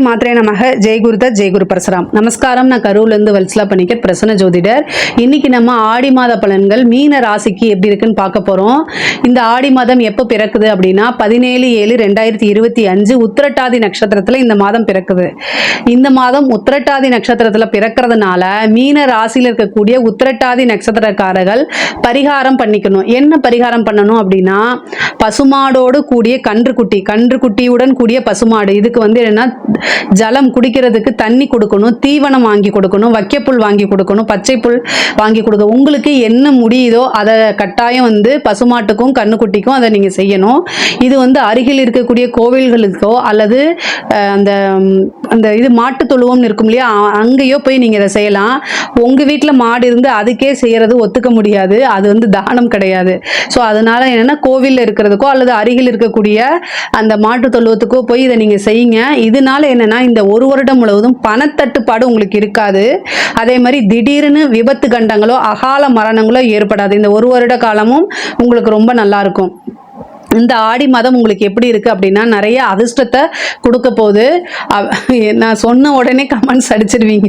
மாத்திரை நமக ஜெய்குருதத் ஜெய்குரு பரசுராம். நமஸ்காரம். நான் கரூர்லேருந்து வல்சலா பணிக்கர் பிரசன்ன ஜோதிடர். இன்னைக்கு நம்ம ஆடி மாத பலன்கள் மீன ராசிக்கு எப்படி இருக்குன்னு பார்க்க போறோம். இந்த ஆடி மாதம் எப்போ பிறக்குது அப்படின்னா 17/7/2025 உத்திரட்டாதி நட்சத்திரத்துல இந்த மாதம் பிறக்குது. இந்த மாதம் உத்திரட்டாதி நட்சத்திரத்துல பிறக்கிறதுனால மீன ராசியில் இருக்கக்கூடிய உத்திரட்டாதி நட்சத்திரக்காரர்கள் பரிகாரம் பண்ணிக்கணும். என்ன பரிகாரம் பண்ணணும் அப்படின்னா, பசுமாடோடு கூடிய கன்றுக்குட்டியுடன் கூடிய பசுமாடு, இதுக்கு வந்து என்னன்னா ஜலம் குடிக்கிறதுக்கு தண்ணி கொடுக்கணும், தீவனம் வாங்கி கொடுக்கணும், வைக்கப்புல் வாங்கி கொடுக்கணும், பச்சை புல் வாங்கி கொடுக்கணும். உங்களுக்கு என்ன முடியுதோ அதை கட்டாயம் வந்து பசுமாட்டுக்கும் கண்ணுக்குட்டிக்கும் அதை நீங்க செய்யணும். இது வந்து அருகில் இருக்கக்கூடிய கோவில்களுக்கோ அல்லது அந்த அந்த இது மாட்டு தொழுவம்னு இருக்கும் இல்லையா, அங்கேயோ போய் நீங்க இதை செய்யலாம். உங்க வீட்டில் மாடு இருந்து அதுக்கே செய்யறது ஒத்துக்க முடியாது, அது வந்து தானம் கிடையாது. ஸோ அதனால என்னன்னா கோவிலில் இருக்கிறதுக்கோ அல்லது அருகில் இருக்கக்கூடிய அந்த மாட்டு தொழுவத்துக்கோ போய் இதை நீங்க செய்யுங்க. இதனால என்னன்னா இந்த ஒரு வருடம் முழுவதும் பணத்தட்டுப்பாடு உங்களுக்கு இருக்காது. அதே மாதிரி திடீர்னு விபத்து கண்டங்களோ அகால மரணங்களோ ஏற்படாது. இந்த ஒரு வருட காலமும் உங்களுக்கு ரொம்ப நல்லா இருக்கும். இந்த ஆடி மாதம் உங்களுக்கு எப்படி இருக்கு அப்படின்னா, நிறைய அதிர்ஷ்டத்தை கொடுக்க போகுது. நான் சொன்ன உடனே கமெண்ட்ஸ் அடிச்சிருவீங்க,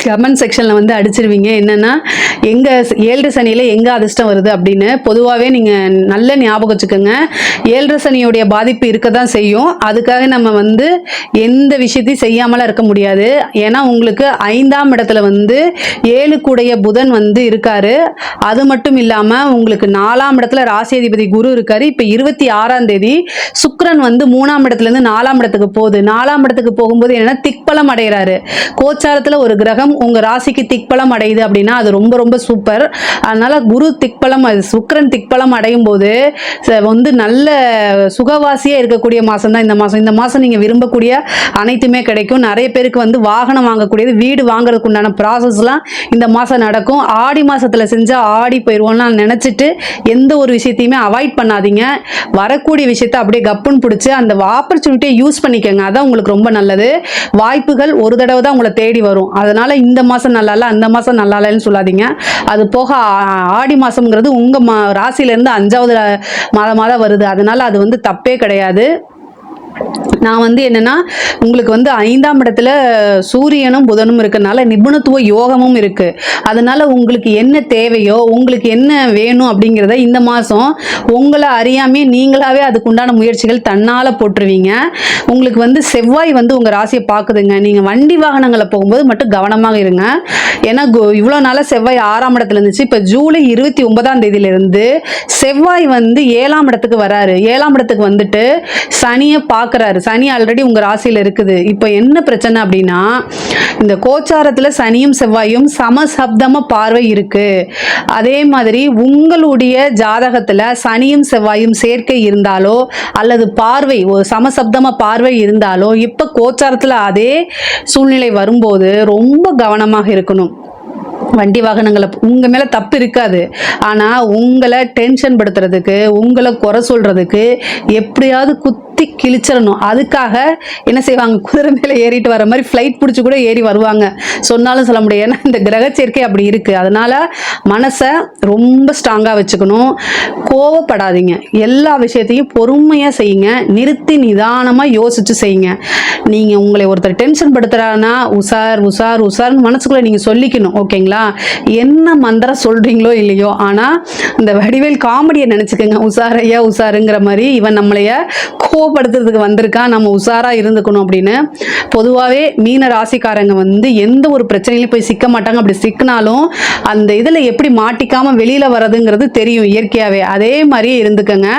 கமெண்ட் செக்ஷன்ல வந்து அடிச்சிருவீங்க. என்னன்னா எங்க 7 சனியில எங்க அதிர்ஷ்டம் வருது அப்படின்னு. பொதுவாகவே நீங்க நல்ல ஞாபகம் வச்சுக்கோங்க, 7 சனியுடைய பாதிப்பு இருக்க தான் செய்யும். அதுக்காக நம்ம வந்து எந்த விஷயத்தையும் செய்யாமலாம் இருக்க முடியாது. ஏன்னா உங்களுக்கு 5ஆம் இடத்துல வந்து 7 கூடைய புதன் வந்து இருக்காரு. அது மட்டும் இல்லாம உங்களுக்கு 4ஆம் இடத்துல ராசியாதிபதி குரு இருக்காரு. இப்ப 26ஆம் தேதி சுக்கிரன் வந்து 3ஆம் இடத்துல இருந்து 4ஆம் இடத்துக்கு போகுது. 4ஆம் இடத்துக்கு போகும்போது என்னன்னா திக்பலம் அடைகிறாரு. கோச்சாரத்துல ஒரு கிரகம் உங்க ராசிக்கு திக்பலம் அடையுது அப்படின்னா அது ரொம்ப ரொம்ப சூப்பர். அதனால குரு திக்பலம், சுக்கிரன் திக்பலம் அடையும் போது வந்து நல்ல சுகவாசியா இருக்கக்கூடிய மாசம் தான் இந்த மாசம். இந்த மாசம் நீங்க விரும்பக்கூடிய அனைத்துமே கிடைக்கும். நிறைய பேருக்கு வந்து வாகனம் வாங்கக்கூடியது, வீடு வாங்குறதுக்கு உண்டான ப்ராசஸ்லாம் இந்த மாசம் நடக்கும். ஆடி மாசத்துல செஞ்சா ஆடி போயிடுவோம்னா நினைச்சிட்டு எந்த ஒரு விஷயத்தையுமே அவாய்ட் பண்ணாதீங்க. வரக்கூடிய விஷயத்தை அப்படியே கப்புன்னு பிடிச்சி அந்த ஆப்பர்ச்சுனிட்டியை யூஸ் பண்ணிக்கோங்க. அதான் உங்களுக்கு ரொம்ப நல்லது. வாய்ப்புகள் ஒரு தடவை தான் உங்களை தேடி வரும். அதனால இந்த மாசம் நல்லா இல்லை அந்த மாசம் நல்லா இல்லைன்னு சொல்லாதீங்க. அது போக ஆடி மாசம்ங்கிறது உங்க ராசியில இருந்து 5வது மாதமாக வருது. அதனால அது வந்து தப்பே கிடையாது. நான் வந்து என்னன்னா உங்களுக்கு வந்து 5ஆம் இடத்துல சூரியனும் புதனும் இருக்கனால நிபுணத்துவ யோகமும் இருக்கு. அதனால உங்களுக்கு என்ன தேவையோ, உங்களுக்கு என்ன வேணும் அப்படிங்கிறத இந்த மாசம் உங்களை அறியாமே நீங்களாவே அதுக்குண்டான முயற்சிகள் தன்னால போட்டுருவீங்க. உங்களுக்கு வந்து செவ்வாய் வந்து உங்க ராசியை பார்க்குதுங்க. நீங்க வண்டி வாகனங்களை போகும்போது மட்டும் கவனமாக இருங்க. ஏன்னா இவ்வளோ நாளாக செவ்வாய் 6ஆம் இடத்துல இருந்துச்சு. இப்போ ஜூலை 29ஆம் தேதியிலிருந்து செவ்வாய் வந்து 7ஆம் இடத்துக்கு வராரு. 7ஆம் இடத்துக்கு வந்துட்டு சனியை பார்க்குறாரு. சனி ஆல்ரெடி உங்க ராசியில இருக்குது. இப்போ என்ன பிரச்சனை அப்படின்னா, இந்த கோச்சாரத்துல சனியும் செவ்வாயும் சமசப்தம பார்வை இருக்கு. அதே மாதிரி உங்களுடைய ஜாதகத்துல சனியும் செவ்வாயும் சேர்க்கை இருந்தாலோ அல்லது பார்வை ஒரு சமசப்தம பார்வை இருந்தாலோ இப்ப கோச்சாரத்துல அதே சூழ்நிலை வரும்போது ரொம்ப கவனமாக இருக்கணும். வண்டி வாகனங்களை உங்க மேல தப்பு இருக்காது, ஆனா உங்களை டென்ஷன் படுத்துறதுக்கு, உங்களை குறை சொல்றதுக்கு எப்படியாவது குத்தி கிழிச்சிடணும். அதுக்காக என்ன செய்வாங்க, குதிரை மேல ஏறிட்டு வர மாதிரி ஃப்ளைட் பிடிச்சி கூட ஏறி வருவாங்க. சொன்னாலும் சொல்ல முடியாது. ஏன்னா இந்த கிரக சேர்க்கை அப்படி இருக்கு. அதனால மனசை ரொம்ப ஸ்ட்ராங்கா வச்சுக்கணும். கோவப்படாதீங்க. எல்லா விஷயத்தையும் பொறுமையா செய்யுங்க. நிறுத்தி நிதானமா யோசிச்சு செய்யுங்க. நீங்க உங்களை ஒருத்தர் டென்ஷன் படுத்துறாங்கன்னா உசார் உசார் உசார்னு மனசுக்குள்ள நீங்க சொல்லிக்கணும். ஓகேங்களா? என்ன மந்திரம் சொல்றீங்களோ இல்லையோ, ஆனா இந்த வடிவேல் காமெடியை நினைச்சுக்கோங்க. உசாரையா உசாருங்கிற மாதிரி இவன் நம்மளைய கோபப்படுத்துறதுக்கு வந்திருக்கான், நம்ம உசாரா இருந்துக்கணும் அப்படின்னு. பொதுவாகவே மீன ராசிக்காரங்க வந்து எந்த ஒரு பிரச்சனையிலும் போய் சிக்க மாட்டாங்க. அப்படி சிக்கினாலும் அந்த இதுல எப்படி மாட்டிக்காம வெளியில வர்றதுங்கிறது தெரியும் இயற்கையாவே. அதே மாதிரியே இருந்துக்கங்க.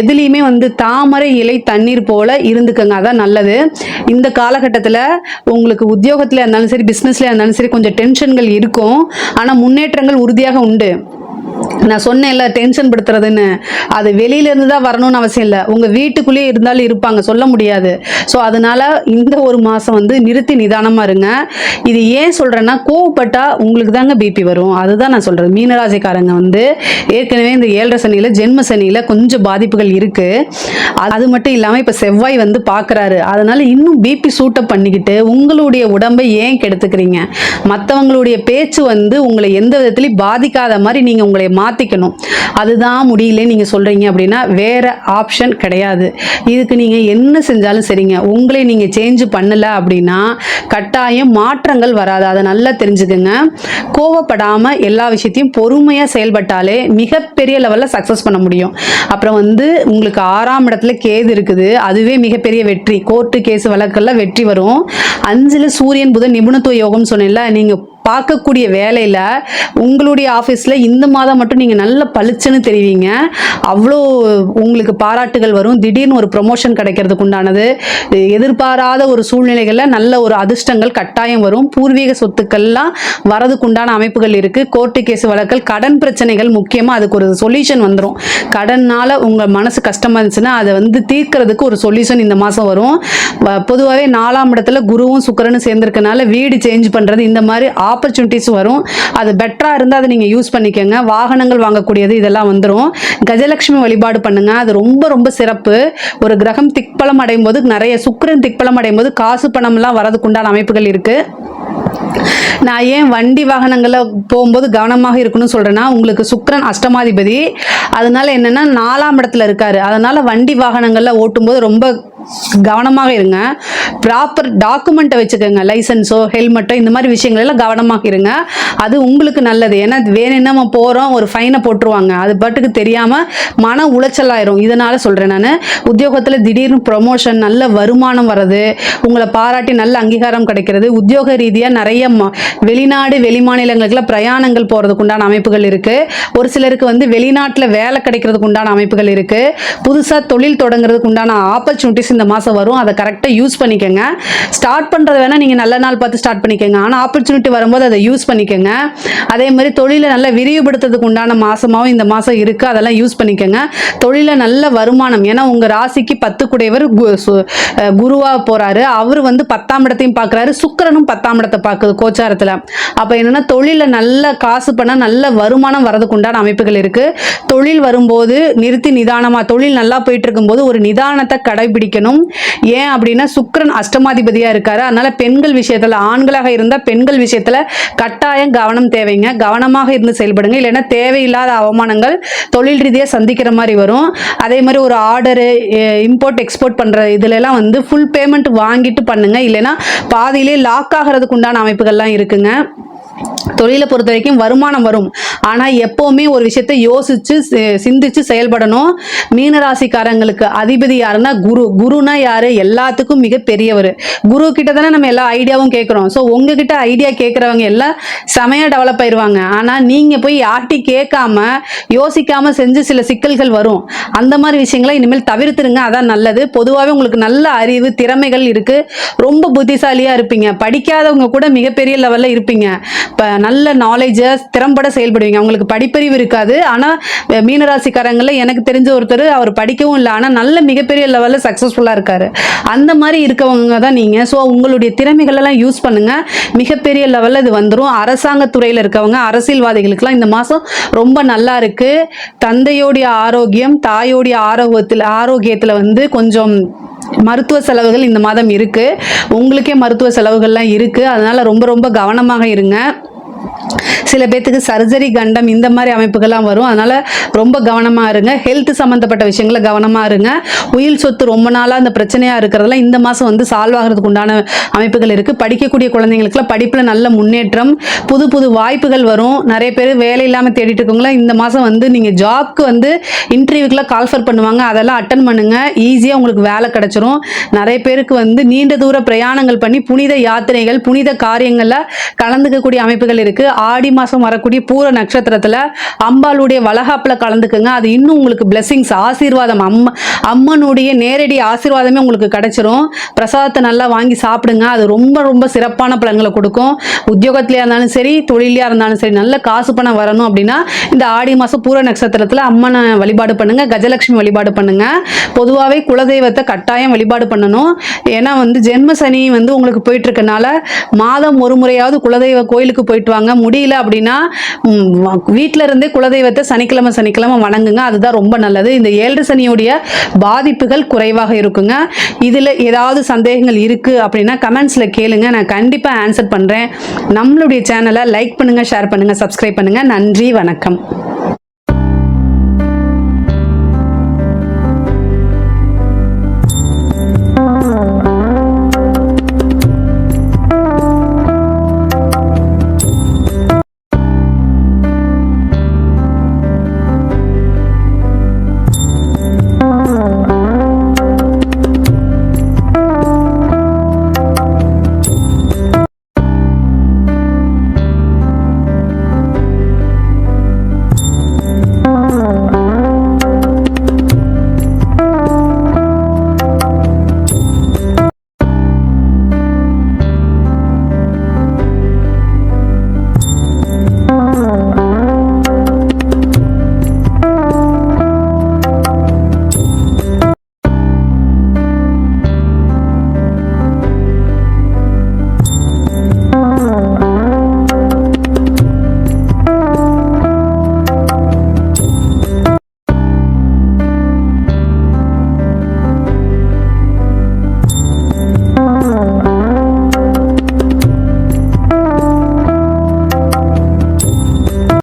எதுலையுமே வந்து தாமரை இலை தண்ணீர் போல இருந்துக்கங்க. அதான் நல்லது. இந்த காலகட்டத்தில் உங்களுக்கு உத்தியோகத்துல இருந்தாலும் சரி, பிசினஸ்ல இருந்தாலும் சரி, கொஞ்சம் டென்ஷன்கள் இருக்கும். ஆனா முன்னேற்றங்கள் உறுதியாக உண்டு. நான் சொன்னேன்ல டென்ஷன் படுத்துறதுன்னு, அது வெளியில இருந்து தான் வரணும்னு அவசியம் இல்லை. உங்க வீட்டுக்குள்ளேயே இருந்தாலும் இருப்பாங்க, சொல்ல முடியாது. ஸோ அதனால இந்த ஒரு மாசம் வந்து நிறுத்தி நிதானமா இருங்க. இது ஏன் சொல்றேன்னா, கோவப்பட்டா உங்களுக்கு தாங்க பிபி வரும். அதுதான் நான் சொல்றது. மீனராசிக்காரங்க வந்து ஏற்கனவே இந்த 7 சனியில ஜென்ம சனியில கொஞ்சம் பாதிப்புகள் இருக்கு. அது மட்டும் இல்லாம இப்ப செவ்வாய் வந்து பாக்குறாரு. அதனால இன்னும் பிபி சூட்டப் பண்ணிக்கிட்டு உங்களுடைய உடம்பை ஏன் கெடுத்துக்கிறீங்க? மற்றவங்களுடைய பேச்சு வந்து உங்களை எந்த விதத்திலையும் பாதிக்காத மாதிரி நீங்க உங்களை நீங்கள் மாற்றிக்கணும். அதுதான் முடியல நீங்கள் சொல்கிறீங்க அப்படின்னா வேறு ஆப்ஷன் கிடையாது. இதுக்கு நீங்கள் என்ன செஞ்சாலும் சரிங்க, உங்களை நீங்கள் சேஞ்ச் பண்ணலை அப்படின்னா கட்டாயம் மாற்றங்கள் வராது. அதை நல்லா தெரிஞ்சுக்கங்க. கோவப்படாமல் எல்லா விஷயத்தையும் பொறுமையாக செயல்பட்டாலே மிகப்பெரிய லெவலில் சக்ஸஸ் பண்ண முடியும். அப்புறம் வந்து உங்களுக்கு 6ஆம் இடத்துல கேது இருக்குது, அதுவே மிகப்பெரிய வெற்றி. கோர்ட்டு கேஸ் வழக்கெல்லாம் வெற்றி வரும். 5ல் சூரியன் புதன் நிபுணத்துவ யோகம் சொன்னேன்ல, நீங்கள் பார்க்கக்கூடிய வேலையில் உங்களுடைய ஆஃபீஸில் இந்த மாதம் மட்டும் நீங்கள் நல்ல பளிச்சுன்னு தெரிவிங்க. அவ்வளோ உங்களுக்கு பாராட்டுகள் வரும். திடீர்னு ஒரு ப்ரொமோஷன் கிடைக்கிறதுக்கு உண்டானது, எதிர்பாராத ஒரு சூழ்நிலைகளில் நல்ல ஒரு அதிர்ஷ்டங்கள் கட்டாயம் வரும். பூர்வீக சொத்துக்கள்லாம் வரதுக்கு உண்டான அமைப்புகள் இருக்குது. கோர்ட்டு கேஸ் வழக்கல், கடன் பிரச்சனைகள் முக்கியமாக அதுக்கு ஒரு சொல்யூஷன் வந்துடும். கடனால் உங்கள் மனசு கஷ்டமாக இருந்துச்சுன்னா அதை வந்து தீர்க்கிறதுக்கு ஒரு சொல்யூஷன் இந்த மாதம் வரும். பொதுவாகவே 4ஆம் இடத்துல குருவும் சுக்கிரனும் சேர்ந்திருக்கனால வீடு சேஞ்ச் பண்ணுறது இந்த மாதிரி ஆப்பர்ச்சுனிட்டிஸ் வரும். அது பெட்டராக இருந்தால் அதை நீங்கள் யூஸ் பண்ணிக்கோங்க. வாகனங்கள் வாங்கக்கூடியது இதெல்லாம் வந்துடும். கஜலட்சுமி வழிபாடு பண்ணுங்க, அது ரொம்ப ரொம்ப சிறப்பு. ஒரு கிரகம் திக்பலம் அடையும் போது, நிறைய சுக்கிரன் திக்பலம் அடையும் போது காசு பணம்லாம் வரதுக்கு உண்டான அமைப்புகள் இருக்கு. நான் ஏன் வண்டி வாகனங்களில் போகும்போது கவனமாக இருக்கணும்னு சொல்கிறேன்னா, உங்களுக்கு சுக்கிரன் அஷ்டமாதிபதி, அதனால என்னென்னா 4ஆம் இடத்துல இருக்காரு. அதனால் வண்டி வாகனங்களில் ஓட்டும்போது ரொம்ப கவனமாக இருங்க. ப்ராப்பர் டாக்குமெண்ட்டை வச்சுக்கோங்க, லைசன்ஸோ ஹெல்மெட்டோ இந்த மாதிரி விஷயங்களெல்லாம் கவனமாக இருங்க. அது உங்களுக்கு நல்லது. ஏன்னா வேணும் நம்ம போகிறோம், ஒரு ஃபைனை போட்டுருவாங்க, அது பாட்டுக்கு தெரியாமல் மன உளைச்சலாயிரும். இதனால் சொல்கிறேன் நான். உத்தியோகத்தில் திடீர்னு ப்ரொமோஷன், நல்ல வருமானம் வர்றது, உங்களை பாராட்டி நல்ல அங்கீகாரம் கிடைக்கிறது. உத்தியோக ரீதியாக நிறைய வெளிநாடு வெளிமாநிலங்களுக்குலாம் பிரயாணங்கள் போகிறதுக்கு உண்டான அமைப்புகள் இருக்குது. ஒரு சிலருக்கு வந்து வெளிநாட்டில் வேலை கிடைக்கிறதுக்கு உண்டான அமைப்புகள் இருக்குது. புதுசாக தொழில் தொடங்குறதுக்கு உண்டான ஆப்பர்ச்சுனிட்டிஸ் இந்த மாதம் வரும். அதை கரெக்டாக யூஸ் பண்ணிக்கோங்க. ஸ்டார்ட் பண்ணுறது வேணால் நீங்கள் நல்ல நாள் பார்த்து ஸ்டார்ட் பண்ணிக்கோங்க, ஆனால் ஆப்பர்ச்சுனிட்டி வரும்போது அதை யூஸ் பண்ணிக்கோங்க. அதே மாதிரி தொழிலை நல்லா விரிவுபடுத்துறதுக்கு உண்டான மாதமாகவும் இந்த மாதம் இருக்குது, அதெல்லாம் யூஸ் பண்ணிக்கோங்க. தொழிலை நல்ல வருமானம், ஏன்னா உங்கள் ராசிக்கு 10 குடையவர் குருவாக போகிறாரு. அவர் வந்து 10ஆம் இடத்தையும் பார்க்குறாரு, சுக்கிரனும் 10ஆம் இடத்தை பார்க்குது கோச்சாரத்தில். அப்போ என்னென்னா தொழிலில் நல்ல காசு பண்ண நல்ல வருமானம் வரதுக்கு உண்டான அமைப்புகள் இருக்குது. தொழில் வரும்போது நிறுத்தி நிதானமாக, தொழில் நல்லா போயிட்டு இருக்கும்போது ஒரு நிதானத்தை கடைபிடிக்கணும். ஏன் அப்படின்னா சுக்கிரன் அஷ்டமாதிபதியாக இருக்காரு. அதனால பெண்கள் விஷயத்தில், ஆண்களாக இருந்தால் பெண்கள் விஷயத்தில் கட்டாயம் கவனம் தேவைங்க. கவனமாக இருந்து செயல்படுங்க, இல்லைன்னா தேவையில்லாத அவமானங்கள் தொழில் ரீதியாக சந்திக்கிற மாதிரி வரும். அதே மாதிரி ஒரு ஆர்டரு, இம்போர்ட் எக்ஸ்போர்ட் பண்ணுற இதுலலாம் வந்து ஃபுல் பேமெண்ட் வாங்கிட்டு பண்ணுங்க, இல்லைன்னா பாதியிலே லாக் ஆகிறதுக்கு உண்டான அமைப்புகள்லாம் இருக்குங்க. தொழிலை பொறுத்த வரைக்கும் வருமானம் வரும், ஆனால் எப்போவுமே ஒரு விஷயத்தை யோசித்து சிந்திச்சு செயல்படணும். மீனராசிக்காரங்களுக்கு அதிபதி யாருன்னா குரு. குருனா யார்? எல்லாத்துக்கும் மிக பெரியவர். குரு கிட்ட தானே நம்ம எல்லா ஐடியாவும் கேட்குறோம். ஸோ உங்ககிட்ட ஐடியா கேட்குறவங்க எல்லாம் செமையாக டெவலப் ஆயிடுவாங்க. ஆனால் நீங்கள் போய் யார்கிட்டையும் கேட்காம யோசிக்காமல் செஞ்சு சில சிக்கல்கள் வரும். அந்த மாதிரி விஷயங்களை இனிமேல் தவிர்த்துருங்க, அதான் நல்லது. பொதுவாகவே உங்களுக்கு நல்ல அறிவு திறமைகள் இருக்குது, ரொம்ப புத்திசாலியாக இருப்பீங்க. படிக்காதவங்க கூட மிகப்பெரிய லெவலில் இருப்பீங்க. இப்போ நல்ல நாலேஜை திறம்பட செயல்படுவீங்க. அவங்களுக்கு படிப்பறிவு இருக்காது, ஆனால் மீனராசிக்காரங்களில் எனக்கு தெரிஞ்ச ஒருத்தர், அவர் படிக்கவும் இல்லை, ஆனால் நல்ல மிகப்பெரிய லெவலில் சக்ஸஸ்ஃபுல்லாக இருக்காரு. அந்த மாதிரி இருக்கவங்க தான் நீங்கள். ஸோ உங்களுடைய திறமைகளெல்லாம் யூஸ் பண்ணுங்கள், மிகப்பெரிய லெவலில் இது வந்துடும். அரசாங்கத்துறையில் இருக்கவங்க, அரசியல்வாதிகளுக்கெல்லாம் இந்த மாதம் ரொம்ப நல்லா இருக்குது. தந்தையோடைய ஆரோக்கியம், தாயோடைய ஆரோக்கியத்தில் வந்து கொஞ்சம் மருத்துவ செலவுகள் இந்த மாதம் இருக்குது. உங்களுக்கே மருத்துவ செலவுகள்லாம் இருக்குது, அதனால் ரொம்ப ரொம்ப கவனமாக இருங்க. சில பேர்த்துக்கு சர்ஜரி, கண்டம் இந்த மாதிரி அமைப்புகள்லாம் வரும், அதனால் ரொம்ப கவனமாக இருங்க. ஹெல்த் சம்மந்தப்பட்ட விஷயங்களில் கவனமாக இருங்க. உயில் சொத்து ரொம்ப நாளாக அந்த பிரச்சனையாக இருக்கிறதெல்லாம் இந்த மாதம் வந்து சால்வ் ஆகிறதுக்கு உண்டான அமைப்புகள் இருக்குது. படிக்கக்கூடிய குழந்தைங்களுக்குலாம் படிப்பில் நல்ல முன்னேற்றம், புது புது வாய்ப்புகள் வரும். நிறைய பேர் வேலை இல்லாமல் தேடிட்டு இருக்கவங்களா இந்த மாதம் வந்து நீங்கள் ஜாப்க்கு வந்து இன்டர்வியூக்கெலாம் கால்ஃபர் பண்ணுவாங்க, அதெல்லாம் அட்டன் பண்ணுங்கள், ஈஸியாக உங்களுக்கு வேலை கிடச்சிரும். நிறைய பேருக்கு வந்து நீண்ட தூர பிரயாணங்கள் பண்ணி புனித யாத்திரைகள், புனித காரியங்களில் கலந்துக்கக்கூடிய அமைப்புகள் இருக்குது. ஆடி மாதம் வரக்கூடிய பூர நட்சத்திரத்தில் அம்பாளுடைய வளகாப்பில் கலந்துக்குங்க. அது இன்னும் உங்களுக்கு பிளெஸிங்ஸ், ஆசீர்வாதம், அம்மனுடைய நேரடி ஆசீர்வாதமே உங்களுக்கு கிடைச்சிரும். பிரசாதத்தை நல்லா வாங்கி சாப்பிடுங்க, அது ரொம்ப ரொம்ப சிறப்பான பலன்களை கொடுக்கும். உத்தியோகத்திலையாக இருந்தாலும் சரி, தொழிலையாக இருந்தாலும் சரி, நல்ல காசு பணம் வரணும் அப்படின்னா இந்த ஆடி மாதம் பூர நட்சத்திரத்தில் அம்மனை வழிபாடு பண்ணுங்க, கஜலட்சுமி வழிபாடு பண்ணுங்க. பொதுவாகவே குலதெய்வத்தை கட்டாயம் வழிபாடு பண்ணணும். ஏன்னா வந்து ஜென்ம சனி வந்து உங்களுக்கு போயிட்டு இருக்கனால மாதம் ஒரு முறையாவது குலதெய்வ கோயிலுக்கு போயிட்டு வாங்க. முடியல அப்படின்னா வீட்டில இருந்தே குலதெய்வத்தை சனிக்கிழமை சனிக்கிழமை வணங்குங்க, அதுதான் ரொம்ப நல்லது. இந்த 7 சனியுடைய பாதிப்புகள் குறைவாக இருக்குங்க. இதில் ஏதாவது சந்தேகங்கள் இருக்குது அப்படின்னா கமெண்ட்ஸில் கேளுங்க, நான் கண்டிப்பாக ஆன்சர் பண்ணுறேன். நம்மளுடைய சேனலை லைக் பண்ணுங்கள், ஷேர் பண்ணுங்கள், சப்ஸ்கிரைப் பண்ணுங்கள். நன்றி, வணக்கம்.